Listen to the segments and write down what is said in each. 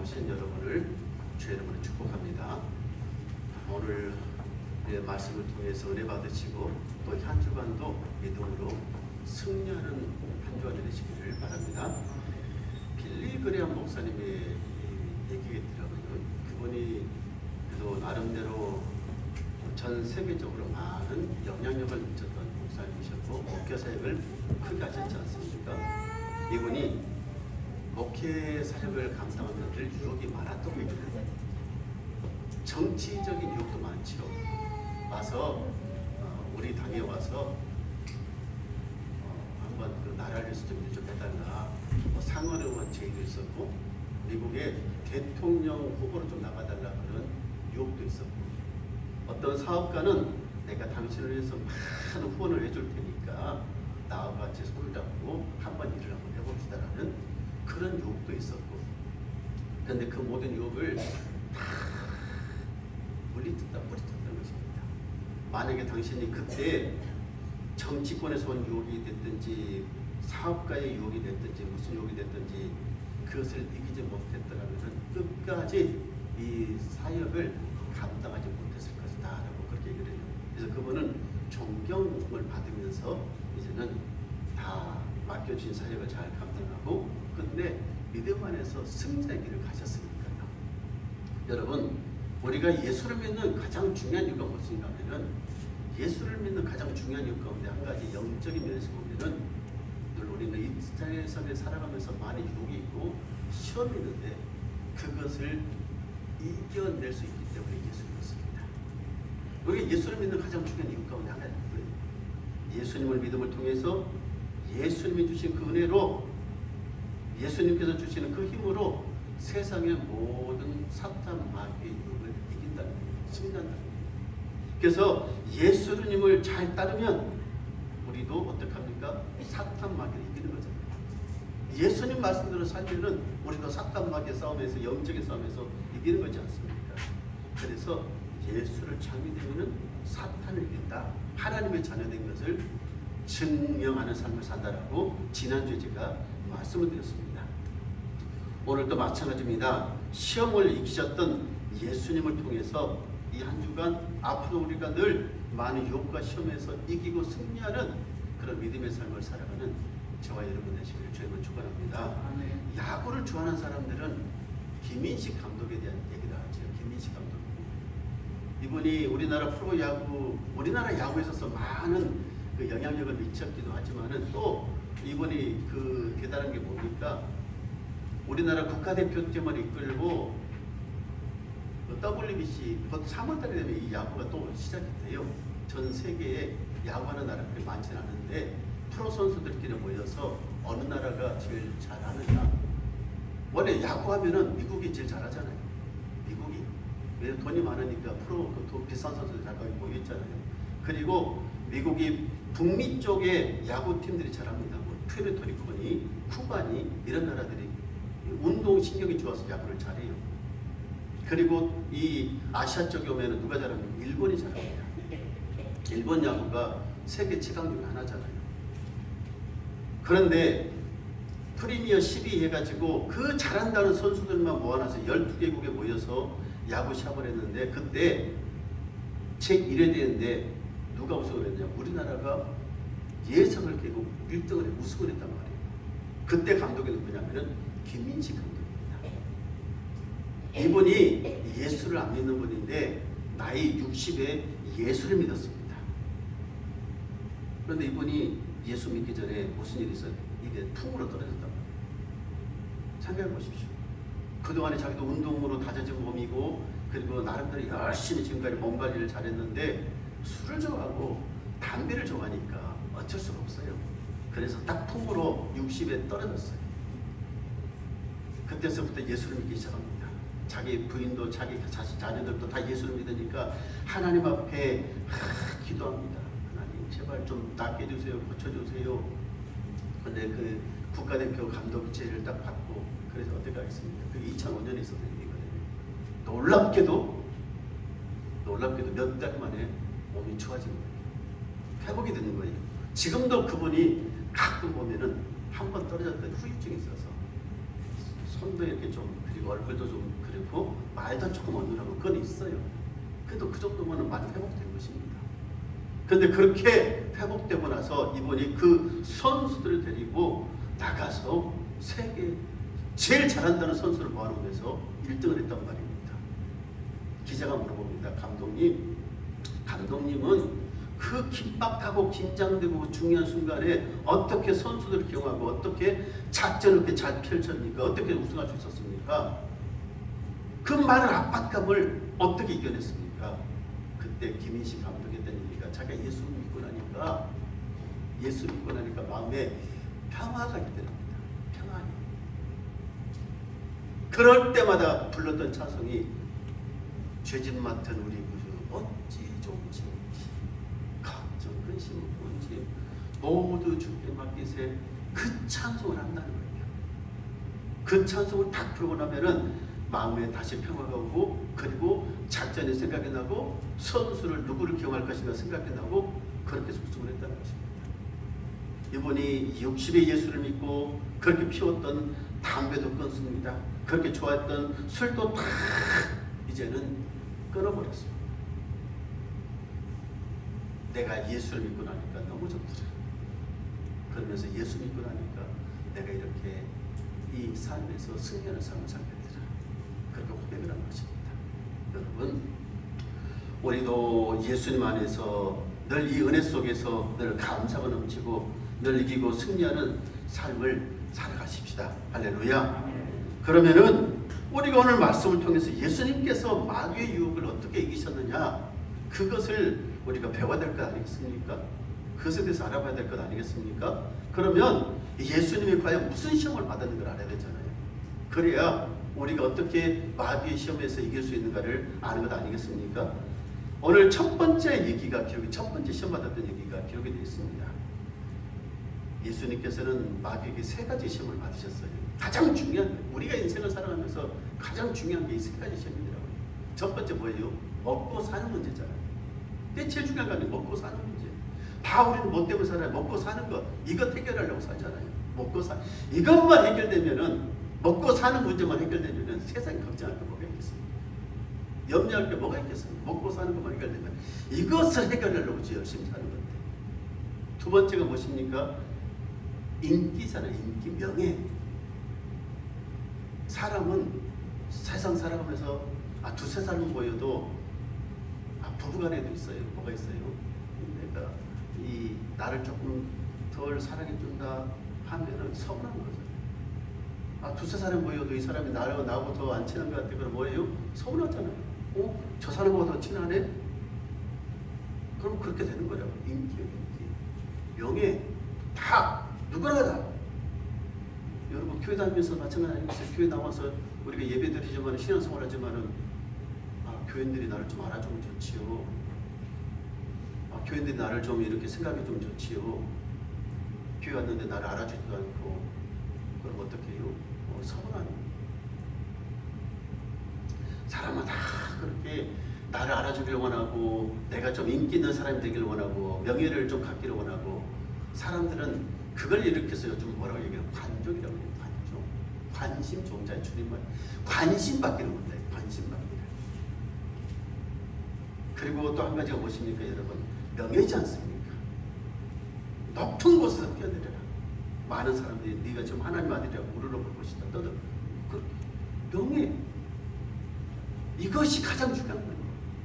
나오신 여러분을 주의 이름으로 축복합니다. 오늘 말씀을 통해서 은혜 받으시고 또 한 주간도 믿음으로 승리하는 한 주간이 되시기를 바랍니다. 빌리 그레엄 목사님의 얘기겠더라고요. 그분이 그래도 나름대로 전 세계적으로 많은 영향력을 미쳤던 목사님이셨고 목회 사역을 크게 하셨지 않습니까? 이분이 목회 사역을 감당하면서 늘 유혹이 많았던 분이거든요. 정치적인 유혹도 많죠. 와서 우리 당에 와서 한번 그 나라를 좀 해달라. 상원 의원 제의도 있었고 미국의 대통령 후보로 좀 나가달라 그런 유혹도 있었고 어떤 사업가는 내가 당신을 위해서 많은 후원을 해줄 테니까 나와 같이 손을 잡고 한번 일을 한번 해봅시다라는 그런 유혹도 있었고 그런데 그 모든 유혹을 다 뿌리쳤던 것입니다. 만약에 당신이 그때 정치권에서 온 유혹이 됐든지 사업가의 유혹이 됐든지 무슨 유혹이 됐든지 그것을 이기지 못했더라면 끝까지 이 사역을 감당하지 못했을 것이다 라고 그렇게 얘기를 해요. 그래서 그분은 존경을 받으면서 이제는 다 맡겨주신 사역을 잘 감당하고 끝내 믿음 안에서 승자의 길을 가셨으니까요. 여러분 우리가 예수를 믿는 가장 중요한 이유가 무엇인가 하면은 예수를 믿는 가장 중요한 이유 가운데 한 가지 영적인 면에서 보면은 늘 우리는 이 세상에 살아가면서 많은 유혹이 있고 시험이 있는데 그것을 이겨낼 수 있기 때문에 예수를 믿습니다. 여기 예수를 믿는 가장 중요한 이유 가운데 한 가지 예수님을 믿음을 통해서 예수님이 주신 그 은혜로 예수님께서 주시는 그 힘으로 세상의 모든 사탄 마귀의 유혹을 이긴다는 거예요. 승리한다는 거예요. 그래서 예수님을 잘 따르면 우리도 어떡합니까? 사탄 마귀를 이기는 거잖아요. 예수님 말씀대로 살면은 우리도 사탄 마귀의 싸움에서 영적인 싸움에서 이기는 거지 않습니까? 그래서 예수를 잘 믿으면은 사탄을 이긴다. 하나님의 자녀된 것을 증명하는 삶을 산다라고 지난주에 제가 말씀을 드렸습니다. 오늘도 마찬가지입니다. 시험을 이기셨던 예수님을 통해서 이 한 주간 앞으로 우리가 늘 많은 유혹과 시험에서 이기고 승리하는 그런 믿음의 삶을 살아가는 저와 여러분 되시기를 주님을 축원합니다. 야구를 좋아하는 사람들은 김인식 감독에 대한 얘기를 하죠. 김인식 감독. 이분이 우리나라 프로야구, 우리나라 야구에 있어서 많은 그 영향력을 미쳤기도 하지만은 또 이분이 그 대단한 게 뭡니까? 우리나라 국가대표팀을 이끌고 WBC 곧 3월달이 되면 이 야구가 또 시작이 돼요. 전 세계에 야구하는 나라들이 많지는 않은데 프로 선수들끼리 모여서 어느 나라가 제일 잘하느냐. 원래 야구하면은 미국이 제일 잘하잖아요. 미국이. 왜 돈이 많으니까 프로 그 비싼 선수들 다 거기 모여 있잖아요. 그리고 미국이 북미 쪽에 야구팀들이 잘합니다. 뭐 푸에르토리코니, 쿠바니 이런 나라들이 운동 신경이 좋아서 야구를 잘해요. 그리고 이 아시아 쪽에 오면 누가 잘합니까? 일본이 잘합니다. 일본 야구가 세계 최강 중에 하나잖아요. 그런데 프리미어 12 해가지고 그 잘한다는 선수들만 모아놔서 12개국에 모여서 야구 시합을 했는데 그때 제1회 대회인데 누가 우승을 했냐? 우리나라가 예상을 깨고 1등을 해 우승을 했단 말이에요. 그때 감독이 누구냐면은 김민식 감독입니다. 이분이 예수를 안 믿는 분인데 나이 60에 예수를 믿었습니다. 그런데 이분이 예수 믿기 전에 무슨 일이 있어요? 이게 풍으로 떨어졌단 말이에요. 생각해 보십시오. 그동안에 자기도 운동으로 다져진 몸이고 그리고 나름대로 열심히 지금까지 몸 관리를 잘했는데 술을 좋아하고 담배를 좋아하니까 어쩔 수가 없어요. 그래서 딱 풍으로 60에 떨어졌어요. 그때서부터 예수를 믿기 시작합니다. 자기 부인도 자기 자녀들도 다 예수를 믿으니까 하나님 앞에 기도합니다. 하나님 제발 좀 낫게 해주세요. 고쳐주세요. 근데 그 국가대표 감독제를 딱 받고 그래서 어떻게 하겠습니까? 그게 2005년에 있었던 일이거든요. 놀랍게도 몇 달 만에 몸이 좋아진 거예요. 회복이 되는 거예요. 지금도 그분이 가끔 보면은 한 번 떨어졌던 후유증이 있어서 손도 이렇게 좀 그리고 그리고 얼굴도 좀 그리고 말도 조금 어눌하고 그건 있어요. 그래도 그 정도면 많이 회복된 것입니다. 그런데 그렇게 회복되고 나서 이분이 그 선수들을 데리고 나가서 세계 제일 잘한다는 선수를 모아놓으면서 1등을 했단 말입니다. 기자가 물어봅니다. 감독님은 그 긴박하고 긴장되고 중요한 순간에 어떻게 선수들을 기용하고 어떻게 작전을 그렇게 잘 펼쳤습니까? 어떻게 우승할 수 있었습니까? 그 많은 압박감을 어떻게 이겨냈습니까? 그때 김인식 감독이 했던 얘기가 자기가 예수 믿고 나니까 마음에 평화가 있더랍니다. 평안이. 그럴 때마다 불렀던 찬송이 죄짐 맡은 우리 구주 어찌 좋은지 걱정 근심 없는지 모두 주께 맡기세. 그 찬송을 한다는 거예요. 그 찬송을 딱 부르고 나면은 마음에 다시 평화가 오고 그리고 작전이 생각이 나고 선수를 누구를 기용할 것인가 생각이 나고 그렇게 우승을 했다는 것입니다. 이분이 60의 예수를 믿고 그렇게 피웠던 담배도 끊습니다. 그렇게 좋아했던 술도 다 이제는 끊어버렸습니다. 내가 예수를 믿고 나니까 너무 좋더라. 그러면서 예수 믿고 나니까 내가 이렇게 이 삶에서 승리하는 삶을 살게 되더라. 그렇게 고백을 한 것입니다. 여러분, 우리도 예수님 안에서 늘 이 은혜 속에서 늘 감사가 넘치고 늘 이기고 승리하는 삶을 살아가십시다. 할렐루야. 그러면은 우리가 오늘 말씀을 통해서 예수님께서 마귀의 유혹을 어떻게 이기셨느냐, 그것을 우리가 배워야 될 것 아니겠습니까? 그것에 대해서 알아봐야 될 것 아니겠습니까? 그러면 예수님이 과연 무슨 시험을 받았는 걸 알아야 되잖아요. 그래야 우리가 어떻게 마귀의 시험에서 이길 수 있는가를 아는 것 아니겠습니까? 오늘 첫 번째 시험 받았던 얘기가 기록이 되어 있습니다. 예수님께서는 마귀에게 세 가지 시험을 받으셨어요. 가장 중요한, 우리가 인생을 살아가면서 가장 중요한 게 이 세 가지 시험이더라고요. 첫 번째 뭐예요? 먹고 사는 문제잖아요. 그게 제일 중요한 거 아니에요? 먹고 사는 문제. 다 우리는 뭐 때문에 살아요? 먹고 사는 것. 이것 해결하려고 살잖아요. 이것만 해결되면은, 먹고 사는 문제만 해결되면은 세상에 걱정할 게 뭐가 있겠습니까? 염려할 게 뭐가 있겠습니까? 먹고 사는 것만 해결되면 이것을 해결하려고 열심히 사는 건데. 두 번째가 무엇입니까? 인기잖아요. 인기, 명예. 사람은 세상 살아가면서 두세 살은 보여도 부부간에도 있어요. 뭐가 있어요? 내가 나를 조금 덜 사랑해준다 하면은 서운한 거죠. 두세 살은 보여도 이 사람이 나하고 더 안 친한 것 같아. 그럼 뭐예요? 서운하잖아요. 저 사람하고 더 친하네? 그럼 그렇게 되는 거라고. 인기, 명예, 다 누구나 다. 여러분 교회 다니면서 마찬가지 아니겠어요? 교회 나와서 우리가 예배드리지만 신앙생활 하지만은 교인들이 나를 좀 알아주면 좋지요. 교인들이 나를 좀 이렇게 생각이 좀 좋지요. 교회 왔는데 나를 알아주지도 않고 그럼 어떻게 해요? 서운한. 사람은 다 그렇게 나를 알아주기를 원하고 내가 좀 인기 있는 사람이 되기를 원하고 명예를 좀 갖기를 원하고 사람들은 그걸 일으켜서 요즘 뭐라고 얘기해요? 관종이라고 해요. 관종. 관심 종자의 줄임말. 관심 받기를 원해요. 관심 받기를. 그리고 또 한 가지가 무엇입니까 여러분? 명예지 않습니까? 높은 곳에서 뛰어내려라. 많은 사람들이 네가 지금 하나님 아들이라고 우르르 볼 것이다. 너도 명예. 이것이 가장 중요한 거예요.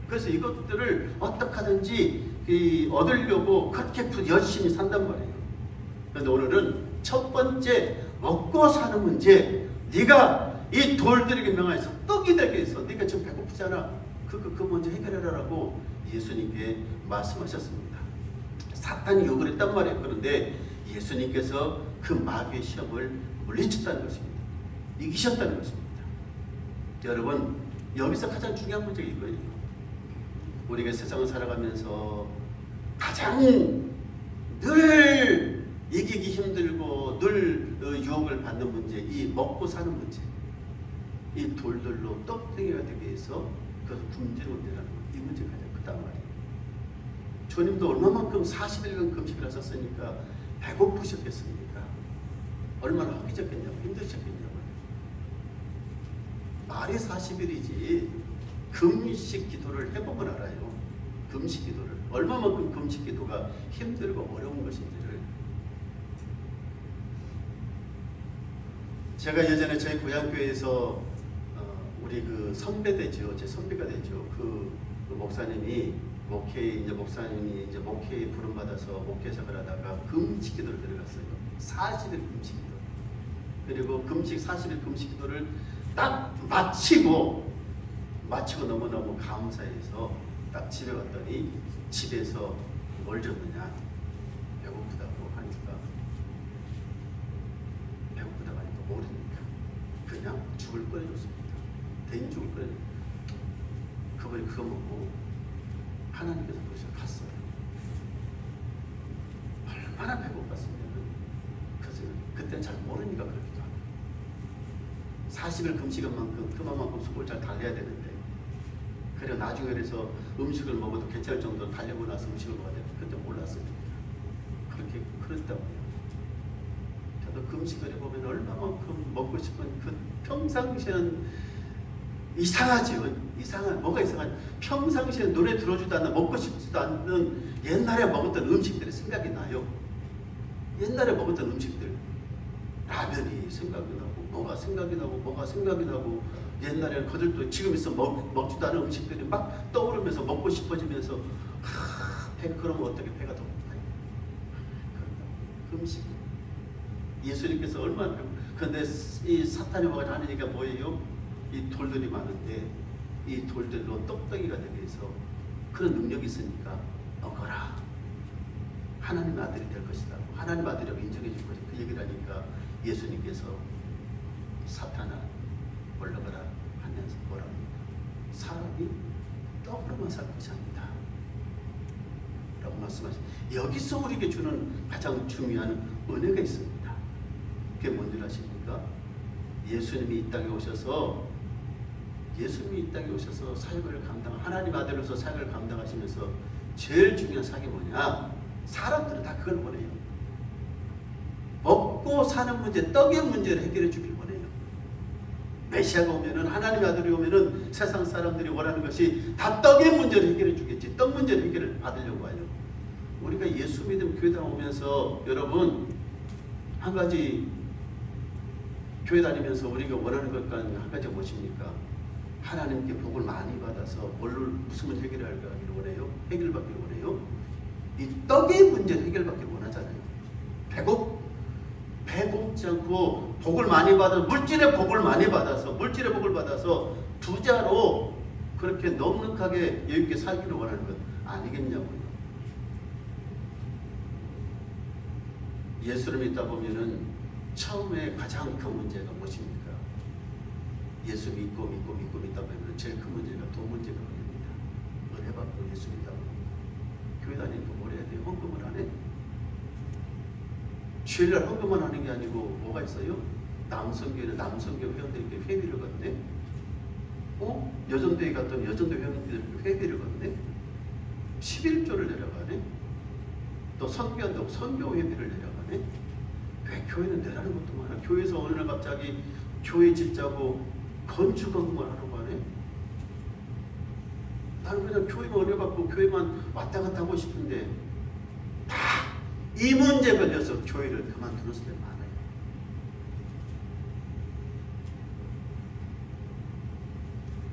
그래서 이것들을 어떻게 하든지 얻으려고 그렇게 열심히 산단 말이에요. 그런데 오늘은 첫 번째 먹고 사는 문제. 네가 이 돌들에게 명하여서 떡이 되게 해서 네가 지금 배고프잖아. 그 문제 해결하라고 예수님께 말씀하셨습니다. 사탄이 욕을 했단 말이에요. 그런데 예수님께서 그 마귀의 시험을 물리쳤다는 것입니다. 이기셨다는 것입니다. 여러분 여기서 가장 중요한 문제가 이거예요. 우리가 세상을 살아가면서 가장 늘 이기기 힘들고 늘 유혹을 받는 문제, 이 먹고 사는 문제, 이 돌들로 떡덩이가 되게 해서 그것을 굶주리고 내라는 이 문제가 가장 크단 말이에요. 주님도 얼마만큼 40일간 금식을 하셨으니까 배고프셨겠습니까? 얼마나 허기졌겠냐고, 힘드셨겠냐고. 말이 40일이지 금식 기도를 해보면 알아요. 금식 기도를 얼마만큼 금식 기도가 힘들고 어려운 것인지를. 제가 예전에 저희 고향교회에서 우리 그 선배되죠. 제 선배가 되죠. 그 목사님이 목사님이 목회에 부름받아서 목회석을 하다가 금식 기도를 들어갔어요. 40일 금식 기도. 그리고 금식 40일 금식 기도를 딱 마치고 너무너무 감사해서 딱 집에 갔더니 집에서 뭘 줬느냐, 배고프다고 하니까, 배고프다고 하니까 모르니까 그냥 죽을 끓여줬습니다. 된죽을 끓여줬습니다. 그분이 그거 먹고 하나님께서 부르셔서 갔어요. 얼마나 배고팠으면 그때는 잘 모르니까 그러기도 하고, 40일 금식한 만큼 그만큼 속을 잘 달래야 되는데, 그래 나중에 그래서 음식을 먹어도 괜찮을 정도로 달려고 나서 음식을 먹어야 되는데 그때 몰랐어요. 그렇게 그랬다고요. 저도 금식을 해보면 얼마만큼 먹고 싶은 그 평상시에는 이상하지요. 뭐가 이상하지? 평상시에 눈에 들어오지도 않는, 먹고 싶지도 않는 옛날에 먹었던 음식들이 생각이 나요. 옛날에 먹었던 음식들, 라면이 생각이 나고, 뭐가 생각이 나고, 옛날에 거들도 지금 있어 먹지도 않은 음식들이 막 떠오르면서 먹고 싶어지면서, 그러면 어떻게 배가 더 고파요? 금식. 예수님께서 얼마나, 그런데 이 사탄이 와가지고 하는 얘기가 뭐예요? 이 돌들이 많은데 이 돌들로 떡덩이가 되게 해서, 그런 능력이 있으니까 먹어라, 하나님의 아들이 될 것이다, 하나님 아들이라고 인정해 줄 것이다, 그 얘기를 하니까 예수님께서 사탄아 올라가라 하면서 뭐라고 합니까? 사람이 떡으로만 살 것이 아니다 라고 말씀하십니다. 여기서 우리에게 주는 가장 중요한 은혜가 있습니다. 그게 뭔지 아십니까? 예수님이 이 땅에 오셔서 사역을 하나님 아들로서 사역을 감당하시면서 제일 중요한 사역이 뭐냐? 사람들은 다 그걸 원해요. 먹고 사는 문제, 떡의 문제를 해결해 주길 원해요. 메시아가 오면은, 하나님의 아들이 오면은 세상 사람들이 원하는 것이 다 떡의 문제를 해결해 주겠지. 떡 문제를 해결을 받으려고 해요. 우리가 예수 믿음 교회 오면서 여러분, 한 가지 교회 다니면서 우리가 원하는 것과 한 가지가 무엇입니까? 하나님께 복을 많이 받아서 무슨 문제 해결하기를 원해요? 해결받기를 원해요? 이 떡의 문제를 해결받기를 원하잖아요. 배고프지 않고 물질의 복을 많이 받아서 부자로 그렇게 넉넉하게 여유있게 살기를 원하는 것 아니겠냐고요. 예수를 믿다 보면은 처음에 가장 큰 문제가 무엇입니까? 예수 믿다 보면 제일 큰 문제가 돈 문제가 걸립니다. 은혜 받고 예수 믿다 보면 교회 다니니까 뭘 해야 돼요? 헌금을 안 해? 주일날 헌금만 하는 게 아니고 뭐가 있어요? 남성교회 회원들에게 회비를 걷네? 여전도에 갔더니 여전도 회원들에게 회비를 걷네? 11조를 내려가네? 또 선교한다고 선교 회비를 내려가네? 왜 교회는 내라는 것도 많아. 교회에서 어느 날 갑자기 교회 짓자고 건축 헌금을 하라고 하네? 나는 그냥 교회만 은혜 받고 교회만 왔다 갔다 하고 싶은데, 다 이 문제 걸려서 교회를 그만두는 사람이 많아요.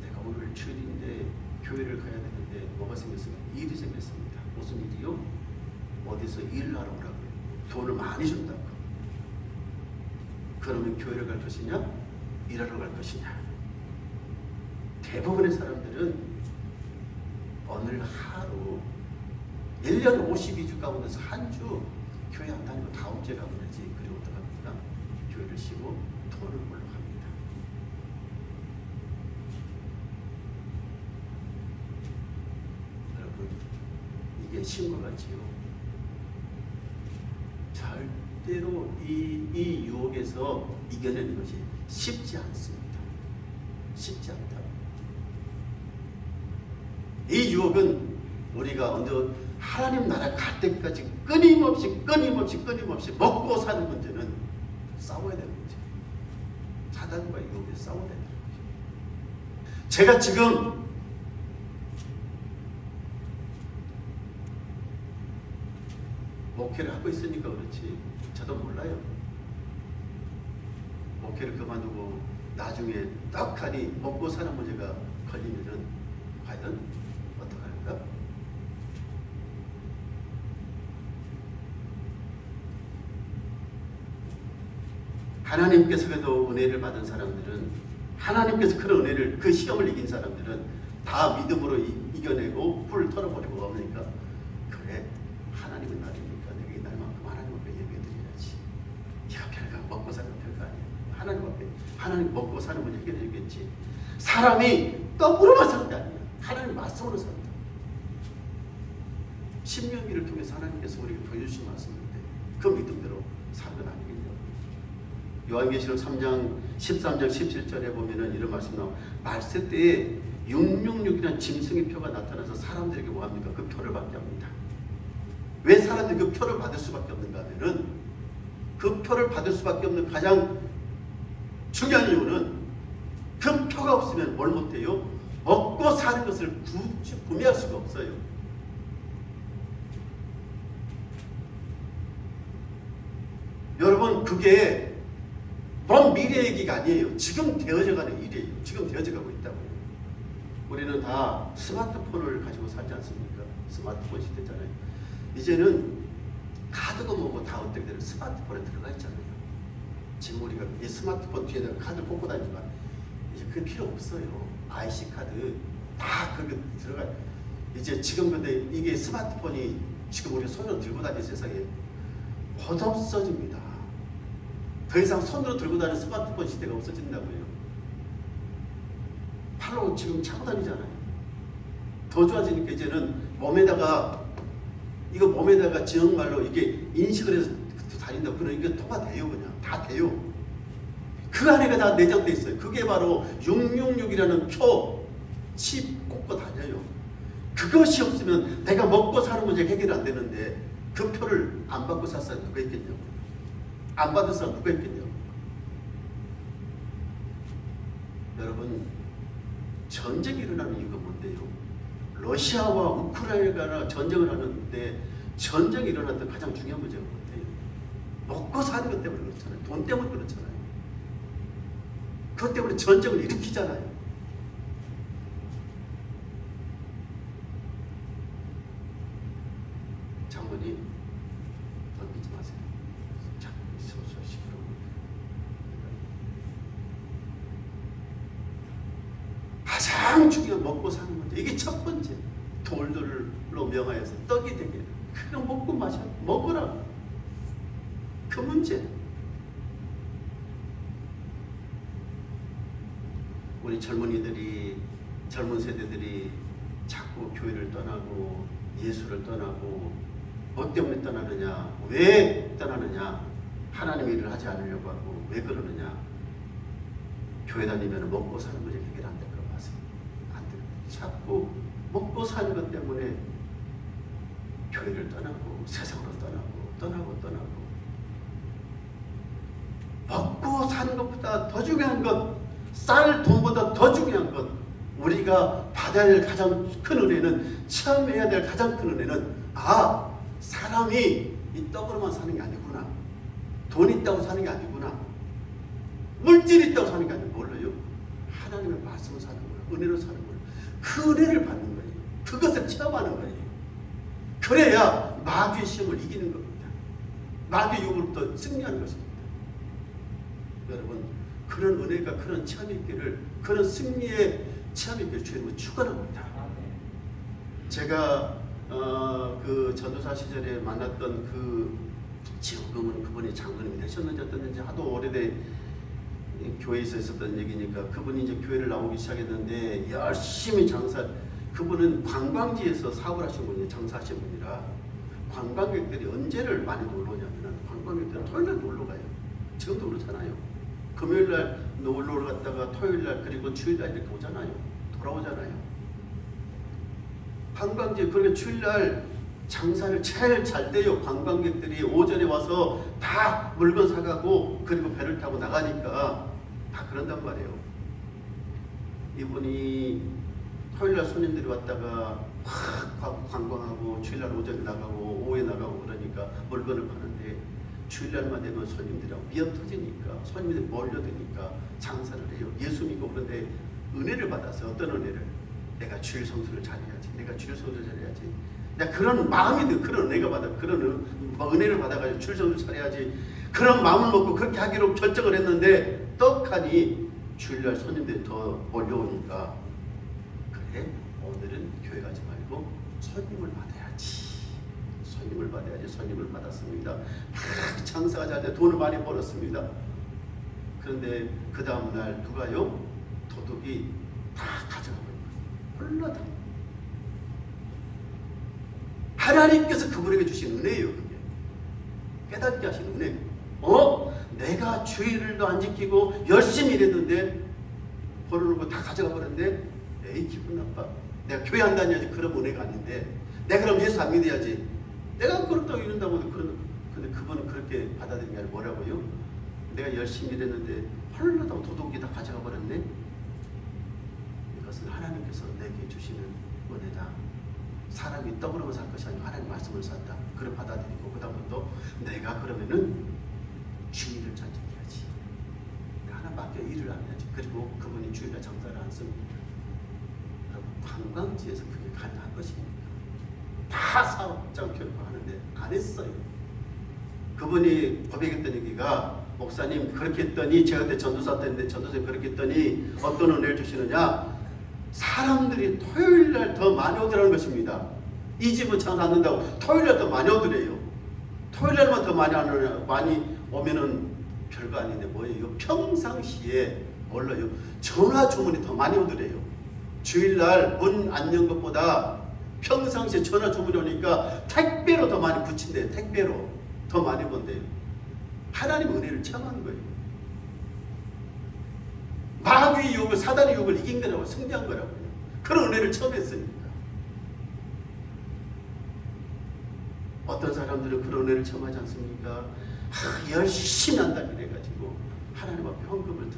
내가 오늘 주일인데 교회를 가야 되는데 뭐가 생겼습니까? 일이 생겼습니다. 무슨 일이요? 어디서 일을 하러 오라고요. 돈을 많이 준다고. 그러면 교회를 갈 것이냐? 일하러 갈 것이냐? 대부분의 사람들은 오늘 하루 1년 52주 가운데서 한 주 교회 안 다니고 다음 주에 가면 되지. 그리고 어떡합니까? 교회를 쉬고 돈을 벌러 갑니다. 여러분, 이게 신과 같지요. 절대로 이 유혹에서 이겨내는 것이 쉽지 않습니다. 쉽지 않다. 이 유혹은 우리가 하나님 나라 갈 때까지 끊임없이 먹고 사는 문제는 싸워야 되는 문제. 사단과 유혹에 싸워야 되는 거죠. 제가 지금 목회를 하고 있으니까 그렇지 저도 몰라요. 목회를 그만두고 나중에 떡하니 먹고 사는 문제가 걸리면은 과연 어떡할까? 하나님께서 그래도 은혜를 받은 사람들은, 하나님께서 그런 은혜를, 그 시험을 이긴 사람들은 다 믿음으로 이겨내고 뿔을 털어버리고 뭡니까? 그래, 하나님은 나니까 내가 날만큼 하나님 앞에 예배드려야지. 이거 별거 먹고 사는 별거 아니야. 하나님 앞에, 하나님 먹고 사는 문제 해결해주겠지. 사람이 떡으로만 사는 게 아니야. 하나님 말씀으로 산다. 신명기를 통해서 하나님께서 우리에게 보여주신 말씀인데 그 믿음대로 사는 건 아니겠냐고. 요한계시록 3장 13장 17절에 보면은 이런 말씀 나와. 말세 때에 666이라는 짐승의 표가 나타나서 사람들에게 뭐합니까? 그 표를 받게 합니다. 왜 사람들이 그 표를 받을 수밖에 없는가 하면은 그 표를 받을 수밖에 없는 가장 중요한 이유는 그 표가 없으면 뭘 못해요? 먹고 사는 것을 구매할 수가 없어요. 여러분, 그게 먼 미래 얘기가 아니에요. 지금 되어져가는 일이에요. 지금 되어져가고 있다고요. 우리는 다 스마트폰을 가지고 살지 않습니까? 스마트폰 시대잖아요. 이제는 카드도 뭐고 다 어떻게 되는 스마트폰에 들어가 있잖아요. 지금 우리가 이 스마트폰 뒤에다가 카드를 꽂고 다니지만 이제 그게 필요 없어요. IC 카드 다 그게 들어가요. 이제 지금 근데 이게 스마트폰이 지금 우리 손으로 들고 다니는 세상에 없어집니다. 더 이상 손으로 들고 다니는 스마트폰 시대가 없어진다고요. 팔로 지금 차고 다니잖아요. 더 좋아지니까 이제는 몸에다가 지역말로 이게 인식을 해서 다닌다고. 그러면 이게 통화돼요. 그냥 다 돼요. 그 안에가 다 내장돼 있어요. 그게 바로 666이라는 표, 칩 꽂고 다녀요. 그것이 없으면 내가 먹고 사는 문제가 해결 안 되는데 그 표를 안 받고 살 사람 누가 있겠냐고. 안 받은 사람 누가 있겠냐고. 여러분, 전쟁이 일어나는 이유가 뭔데요? 러시아와 우크라이나가 전쟁을 하는데 전쟁이 일어났던 가장 중요한 문제가 뭔데요? 먹고 사는 것 때문에 그렇잖아요. 돈 때문에 그렇잖아요. 그것 때문에 전쟁을 일으키잖아요. 장모님, 던지지 마세요. 자꾸 시끄러워. 가장 중요한 먹고 사는 문제. 이게 첫 번째. 돌들로 명하여서 떡이 되게. 그냥 먹고 마셔. 먹으라. 그 문제. 우리 젊은 세대들이 자꾸 교회를 떠나고 예수를 떠나고 뭐 때문에 떠나느냐? 왜 떠나느냐? 하나님 일을 하지 않으려고 하고 왜 그러느냐? 교회 다니면 먹고 사는 문제 해결 안 될 것 같아요. 안 돼요. 자꾸 먹고 사는 것 때문에 교회를 떠나고 세상으로 떠나고 먹고 사는 것보다 더 중요한 것, 쌀 돈보다 더 중요한 것, 우리가 받아야 될 가장 큰 은혜는, 체험해야 될 가장 큰 은혜는, 사람이 이 떡으로만 사는 게 아니구나. 돈 있다고 사는 게 아니구나. 물질이 있다고 사는 게 아니고 뭘로요? 하나님의 말씀을 사는 거예요. 은혜로 사는 거예요. 그 은혜를 받는 거예요. 그것을 체험하는 거예요. 그래야 마귀의 시험을 이기는 겁니다. 마귀의 유혹으로부터 승리하는 것입니다. 여러분, 그런 은혜가, 그런 체험이 있기를, 그런 승리의 체험이 있기를 주님은 축원합니다. 제가 그 전도사 시절에 만났던 그 지금은 그분이 장로님이 되셨는지 어땠는지 하도 오래된 교회에서 있었던 얘기니까, 그분이 이제 교회를 나오기 시작했는데 열심히 그분은 관광지에서 사업을 하신 분이에요. 장사하신 분이라 관광객들이 언제를 많이 놀러 오냐면 관광객들은 토요일날 놀러 가요. 지금도 그렇잖아요. 금요일날 놀러 갔다가 토요일날 그리고 주일날 이렇게 오잖아요. 돌아오잖아요. 관광지, 그러니까 주일날 장사를 제일 잘 돼요. 관광객들이 오전에 와서 다 물건 사가고 그리고 배를 타고 나가니까 다 그런단 말이에요. 이분이 토요일날 손님들이 왔다가 확 관광하고 주일날 오전에 나가고 오후에 나가고 그러니까 물건을 파는데 주일날만 되면 손님들이랑 미어 터지니까 손님들이 몰려드니까 장사를 해요. 예수 믿고. 그런데 은혜를 받아서 어떤 은혜를? 내가 주일 성수를 잘해야지. 내가 주일 성수를 잘해야지. 내가 그런 마음이 들, 그런 은혜가 받아, 그런 은혜를 받아가지고 주일 성수를 잘해야지. 그런 마음을 먹고 그렇게 하기로 결정을 했는데 떡하니 주일날 손님들이 더 몰려오니까 그래, 오늘은 교회 가지 말고 손님을 받아야지. 손님을 받아야지. 손님을 받았습니다. 장사가 잘 돼 돈을 많이 벌었습니다. 그런데 그 다음날 누가요? 도둑이 다 가져가고 홀로 다. 하나님께서 그분에게 주신 은혜예요. 그게 깨닫게 하신 은혜. 내가 주일을도 안 지키고 열심히 일했는데 벌어놓은 거 다 가져가 버렸는데 에이 기분 나빠. 내가 교회 안 다녀야지. 그런 은혜가 아닌데 내가 그럼 예수 안 믿어야지. 내가 그렇다고 이런다고. 근데 그분은 그렇게 받아들인 게 아니라 뭐라고요? 내가 열심히 일했는데 홀로 도둑이 다 가져가 버렸네. 이것은 하나님께서 내게 주시는 은혜다. 사람이 떡으로만 살 것이 아니고 하나님 말씀을 산다. 그걸 받아들이고 그다음부터 내가 그러면은 주일을 잘 지켜야지. 하나 맡겨 일을 안 해야지. 그리고 그분이 주일날 장사를 안 씁니다. 여러분 관광지에서 그게 가능한 것입니까? 다 사업장 교육하는데 안 했어요. 그분이 고백했던 얘기가 목사님 그렇게 했더니 제가 그때 전도사 때인데 전도사님 그렇게 했더니 어떤 은혜를 주시느냐? 사람들이 토요일날 더 많이 오더라는 것입니다. 이 집은 장사 안 된다고 토요일날 더 많이 오더래요. 토요일날만 더 많이 오면은 별거 아닌데 뭐예요? 평상시에 몰라요. 전화 주문이 더 많이 오더래요. 주일날 문 안 연 것보다 평상시에 전화 주문이 오니까 택배로 더 많이 붙인대요. 택배로 더 많이 본대요. 하나님 은혜를 체험한 거예요. 마귀의 유혹을, 사단의 유혹을 이긴 거라고, 승리한 거라고요. 그런 은혜를 체험했으니까. 어떤 사람들은 그런 은혜를 체험하지 않습니까? 열심히 한다고 해가지고 하나님 앞에 헌금을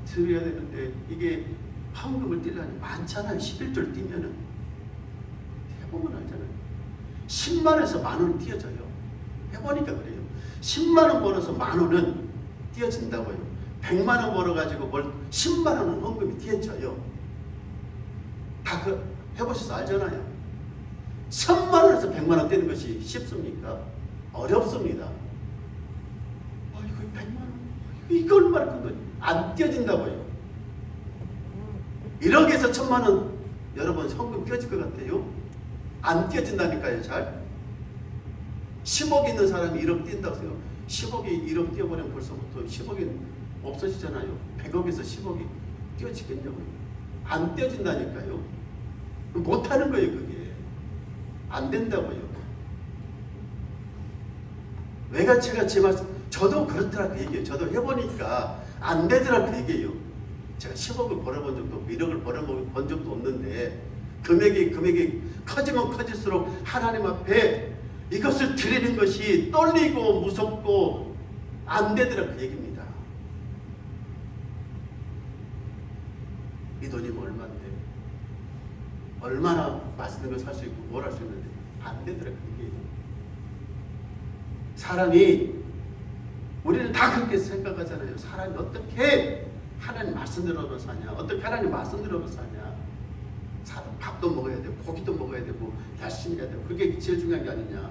드려야 되는데 이게 헌금을 띄려니 많잖아요. 11절 띄면은 해보면 알잖아요. 10만원에서 만원은 띄어져요. 해보니까 그래요. 10만원 벌어서 만원은 띄어진다고요. 100만원 벌어가지고 10만원은 헌금이 띄어져요. 다 해보셔서 알잖아요. 1000만원에서 100만원 떼는 것이 쉽습니까? 어렵습니다. 이거 100만원, 이거 얼마나 큰 거지? 안 띄어진다고요. 1억에서 1000만원 여러분 헌금 띄어질 것 같아요? 안 띄어진다니까요. 잘. 10억 있는 사람이 1억 뛴다고 생각. 10억이 1억 띄어버리면 벌써부터 10억이 없어지잖아요. 100억에서 10억이 띄어지겠냐고요. 안 띄어진다니까요. 못하는 거예요. 그게 안 된다고요. 외가치가 제 말씀, 저도 그렇더라 그 얘기예요. 저도 해보니까 안 되더라 그 얘기예요. 제가 10억을 벌어본 적도 없고 1억을 벌어본 적도 없는데 금액이 커지면 커질수록 하나님 앞에 이것을 드리는 것이 떨리고 무섭고 안 되더라 그 얘기입니다. 이 돈이 얼마인데 얼마나 맛있는 걸 살 수 있고 뭘 할 수 있는데 안 되더라 그 얘기예요. 사람이 우리는 다 그렇게 생각하잖아요. 사람이 어떻게 하나님 말씀대로 사냐, 어떻게 하나님 말씀대로 사냐. 사람 밥도 먹어야 되고 고기도 먹어야 되고 열심히 해야 되고 그게 제일 중요한 게 아니냐.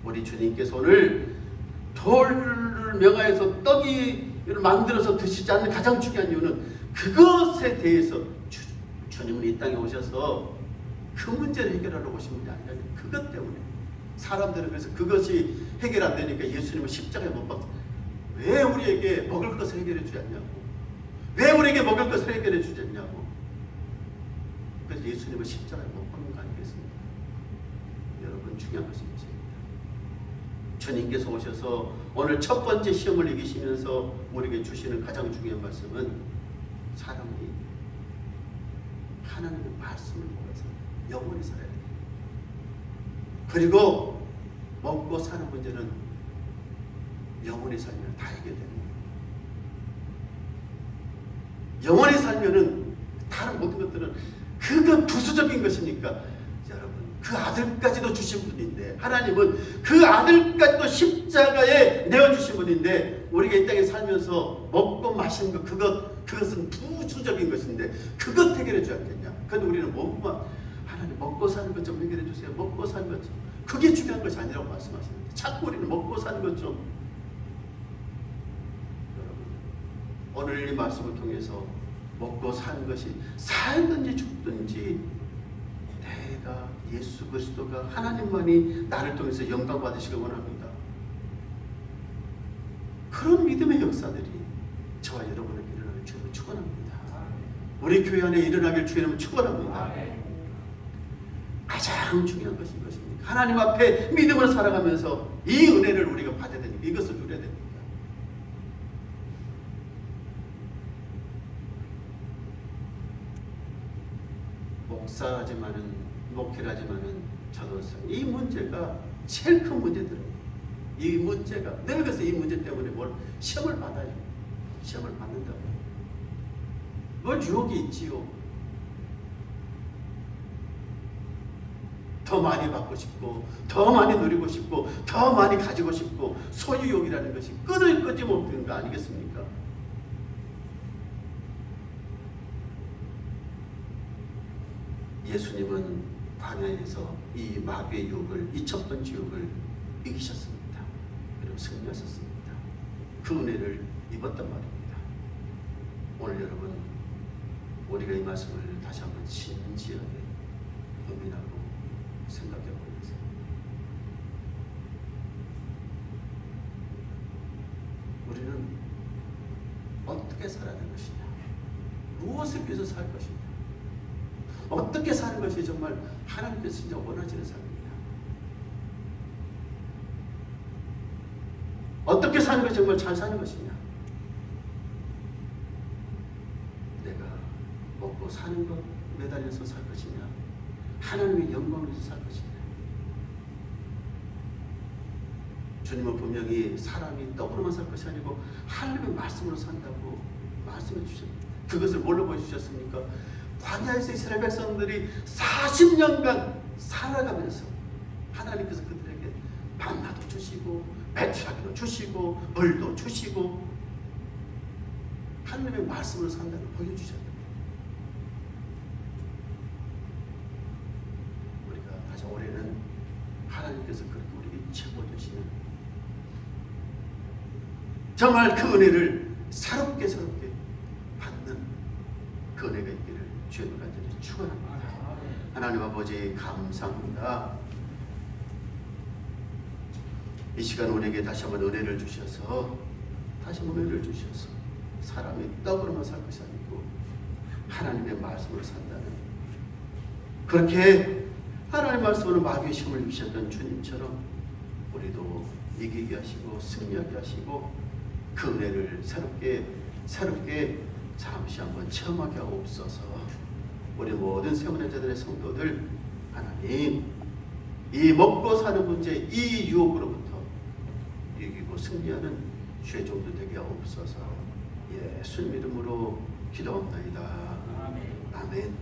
우리 주님께서 오늘 돌을 명하여서 떡이를 만들어서 드시지 않는 가장 중요한 이유는 그것에 대해서 주님은 이 땅에 오셔서 그 문제를 해결하러 오신 분이 아니라 그것 때문에 사람들은 그래서 그것이 해결 안 되니까 예수님은 십자가에 못 박았어요. 왜 우리에게 먹을 것을 해결해 주지 않냐고. 왜 우리에게 먹을 것을 해결해 주지 않냐고. 그래서 예수님은 십자가에 못 박는 거 아니겠습니까? 여러분 중요한 것이 있습니다. 주님께서 오셔서 오늘 첫 번째 시험을 이기시면서 우리에게 주시는 가장 중요한 말씀은 사람이 하나님의 말씀을 먹어서 영원히 살아야 돼요. 그리고 먹고 사는 문제는 영원히 살면 다 해결됩니다. 영원히 살면은 다른 모든 것들은 그거 부수적인 것이니까 여러분 그 아들까지도 주신 분인데 하나님은 그 아들까지도 십자가에 내어주신 분인데 우리가 이 땅에 살면서 먹고 마시는 것 그것은 부수적인 것인데 그것 해결해 줘야 겠냐. 그런데 우리는 뭐만 하나님 먹고 사는 것 좀 해결해 주세요. 먹고 사는 것 좀. 그게 중요한 것이 아니라고 말씀하시는데 자꾸 우리는 먹고 사는 것 좀. 여러분 오늘 이 말씀을 통해서 먹고 사는 것이 살든지 죽든지 내가 예수 그리스도가 하나님만이 나를 통해서 영광 받으시길 원합니다. 그런 믿음의 역사들이 저와 여러분에게 일어나길 주님을 축원합니다. 우리 교회 안에 일어나길 주님을 축원합니다. 가장 중요한 것이 이것입니다. 하나님 앞에 믿음을 살아가면서 이 은혜를 우리가 받아야 되니까 이것을 누려야 됩니다. 목회를 하지만은 저도 이 문제가 제일 큰 문제들입니다. 이 문제가 늙어서 이 문제 때문에 뭘 시험을 받아요. 시험을 받는다고. 뭘 유혹이 있지요. 더 많이 받고 싶고 더 많이 누리고 싶고 더 많이 가지고 싶고 소유욕이라는 것이 끊지 못하는 거 아니겠습니까? 예수님은 광야에서 이 마귀의 유혹을 이 첫 번째 유혹을 이기셨습니다. 그리고 승리하셨습니다. 그 은혜를 입었단 말입니다. 오늘 여러분 우리가 이 말씀을 다시 한번 진지하게 고민하고 생각해 보면서 우리는 어떻게 살아야 할 것이냐, 무엇을 위해서 살 것이냐, 어떻게 사는 것이 정말 하나님께서 진짜 원하시는 삶입니다. 어떻게 사는 것이 정말 잘 사는 것이냐, 내가 먹고 사는 것 매달려서 살 것이냐, 하나님의 영광을 위해서 살 것이냐. 주님은 분명히 사람이 떡으로만 살 것이 아니고 하나님의 말씀으로 산다고 말씀해 주셨습니다. 그것을 뭘로 보여주셨습니까? 광야에서 이스라엘 백성들이 40년간 살아가면서 하나님께서 그들에게 만나도 주시고 배추하기도 주시고 물도 주시고 하나님의 말씀으로 산다고 보여주셨습니다. 우리가 다시 올해는 하나님께서 그렇게 우리에게 채워주시는 정말 그 은혜를 새롭게 받는 그 은혜가 있기를 주의 간절히 축원합니다. 하나님 아버지 감사합니다. 이 시간 우리에게 다시 한번 은혜를 주셔서 사람이 떡으로만 살 것이 아니고 하나님의 말씀으로 산다는 그렇게 하나님의 말씀으로 마귀의 시험을 이기셨던 주님처럼 우리도 이기게 하시고 승리하게 하시고 그 은혜를 새롭게 잠시 한번 체험하게 하옵소서. 우리 모든 세원의 자들의 성도들 하나님 이 먹고 사는 문제 이 유혹으로부터 이기고 승리하는 주의 종들 되게 하옵소서. 예수님 이름으로 기도합니다. 아멘.